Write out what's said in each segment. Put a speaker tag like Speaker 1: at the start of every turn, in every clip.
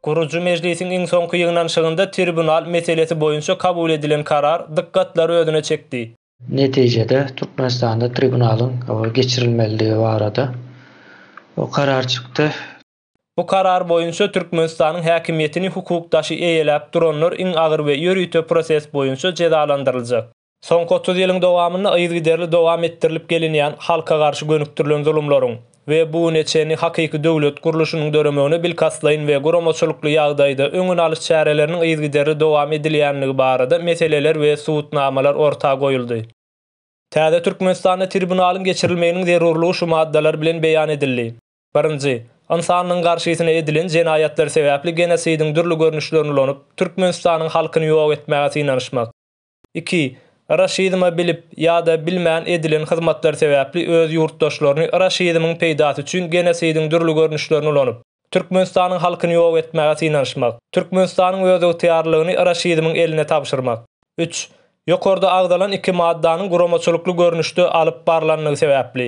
Speaker 1: Guruju mejlisiň iň soňky ýygnanşygynda tribunal meselesi boýunça kabul edilen karar dykkatlary özüne çekdi.
Speaker 2: Netijede Türkmenistanda tribunalyň geçirilmeligi barada o karar çykdy.
Speaker 1: Bu karar boýunça Türkmenistanyň häkimiýetini hukukdaşy eýelläp duranlar iň agyr we ýürüýte proses boýunça cezalandyryljak. Soňky 30 ýylyň dowamynda ýygyderli dowam etdirilip gelinýän halka garşy gönüktirilen zulumlaryň we bu neçeni hakyky döwlet guruluşynyň döremegine bilkaslaýyn we guramaçylykly ýagdaýda öňüň alyş çäreleriniň ýygyderli dowam edilýänligi barada meseleler we suwutnamalar ortaga goýuldy. Täze Türkmenistanda tribunalyň geçirilmeginiň zerurlugy şu maddalar bilen beýan edildi. 1. İnsanlyň garşysyna edilen jenaýatlar sebäpli genosidiň dürli görnüşlerini ulanyp Türkmenistanyň halkyny ýok etmäge ynanyşmak. 2. Raşidima bilip ýa-da bilmän edilen hyzmatlar sebäpli öz ýurtdaşlaryny raşidimyň peýdasy üçin genosidiň dürli görnüşlerini ulanyp Türkmenistanyň halkyny ýok etmäge ynanyşmak. Türkmenistanyň öz ygtyýarlygyny raşidimyň eline tapşyrmak. 3. Ýokarda agdalan iki maddanyň guramaçylykly görnüşde alyp barlanlygy sebäpli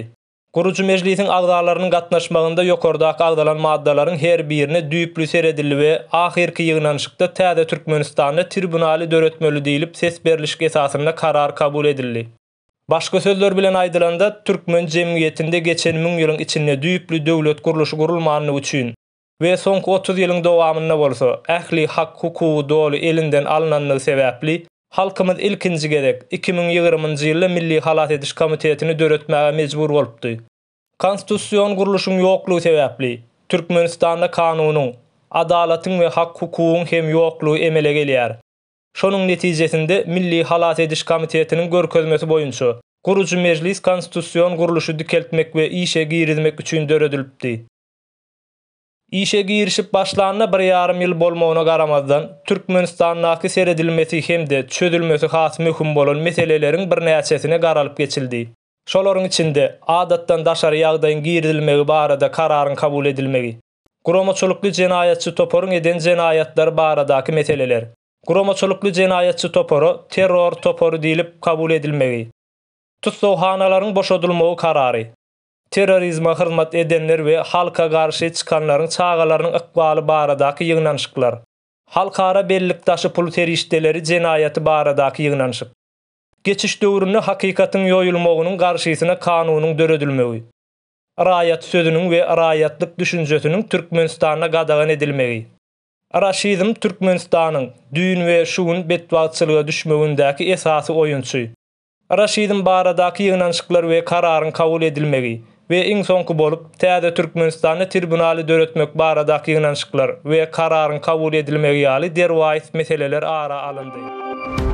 Speaker 1: Guruju mejlisiň agdalarynyň gatnaşmagynda ýokardaky agdalan maddalaryň her birine düýpli seredildi we ahirki ýygnanşykda täze Türkmenistanda tribunaly döretmeli diýilip ses berilişi esasyna karar kabul edildi. Başga sözler bilen aýdylanda türkmen jemgyýetinde geçen 1000 ýylyň içinde düýpli döwlet guruluşy gurulmanyny üçin we soňky 30 ýylyň dowamynda bolsa ähli hak hukuky doly elinden alynanlygy sebäpli halkymyz ilkinji gerek 2020-njy ýylda Milli Halat Ediş Komitetini döretmäge mejbur bolupdy. Konstitusiýon guruluşynyň ýoklugy sebäpli Türkmenistanda kanunyň, adalatyň we hak hukugyň hem ýoklugy emele gelýär. Şonuň netijesinde Milli Halat Ediş Komitetiniň görkezmesi boýunça guruju mejlis konstitusiýon guruluşy dikeltmek we işe girizmek üçin döredilipdi. İşe girişip başlanana 1,5 ýyl bolmagyna garamazdan Türkmenistandaky seredilmesi hemde çözülmesi has möhüm bolan meseleleriň bir näçesine garalyp geçildi. Şolaryň içinde adatdan daşary ýagdaýyň girizilmegi barada kararyň kabul edilmegi, guramaçylykly jenaýatçy toporyň eden jenaýatlar baradaky meseleler, guramaçylykly jenaýatçy topory terror topory diýilip kabul edilmegi, tutsawhanalaryň boşadylmagy karary, terrorizme hyzmat edenler we halka garşy çykanlaryň çağalarynyň ykbaly baradaky ýygnanşyklar, halkara bellikdaşy pul terişdeleri jenaýaty baradaky ýygnanşyk, geçiş döwründe hakykatyň ýoýulmagynyň garşysyna kanunyň döredilmegi, raýat sözüniň we raýatlyk düşünjesiniň Türkmenistanda gadagan edilmegi, raşizm Türkmenistanyň düýün we şuwun betwagçylyga düşmegindäki esasy oýunçy, raşizm baradaky ýygnanşyklar we kararyň kabul edilmegi we iň soňky bolup täze Türkmenistanda tribunaly döretmek baradaky ýygnanşyklar we kararyň kabul edilmegi ýaly derwäs meseleler ara alyndy.